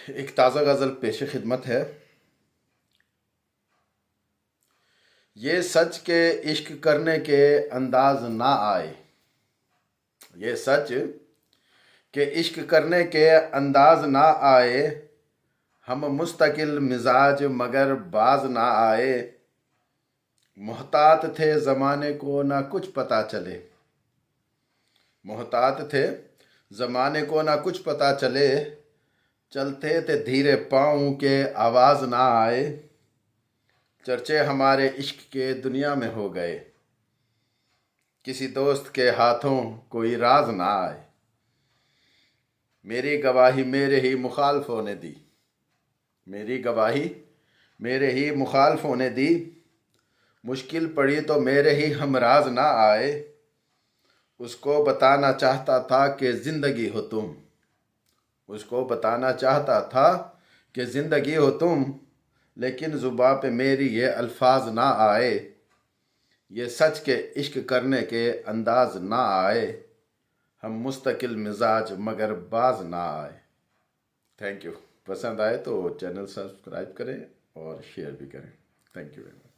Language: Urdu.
ایک تازہ غزل پیش خدمت ہے۔ یہ سچ کے عشق کرنے کے انداز نہ آئے، یہ سچ کہ عشق کرنے کے انداز نہ آئے، ہم مستقل مزاج مگر باز نہ آئے، محتاط تھے زمانے کو نہ کچھ پتہ چلے، محتاط تھے زمانے کو نہ کچھ پتہ چلے، چلتے تھے دھیرے پاؤں کے آواز نہ آئے، چرچے ہمارے عشق کے دنیا میں ہو گئے، کسی دوست کے ہاتھوں کوئی راز نہ آئے، میری گواہی میرے ہی مخالفوں نے دی، میری گواہی میرے ہی مخالفوں نے دی، مشکل پڑی تو میرے ہی ہمراز نہ آئے، اس کو بتانا چاہتا تھا کہ زندگی ہو تم، اس کو بتانا چاہتا تھا کہ زندگی ہو تم، لیکن زباں پہ میری یہ الفاظ نہ آئے، یہ سچ کے عشق کرنے کے انداز نہ آئے، ہم مستقل مزاج مگر باز نہ آئے۔ Thank you. پسند آئے تو چینل سبسکرائب کریں اور شیئر بھی کریں۔ Thank you very much.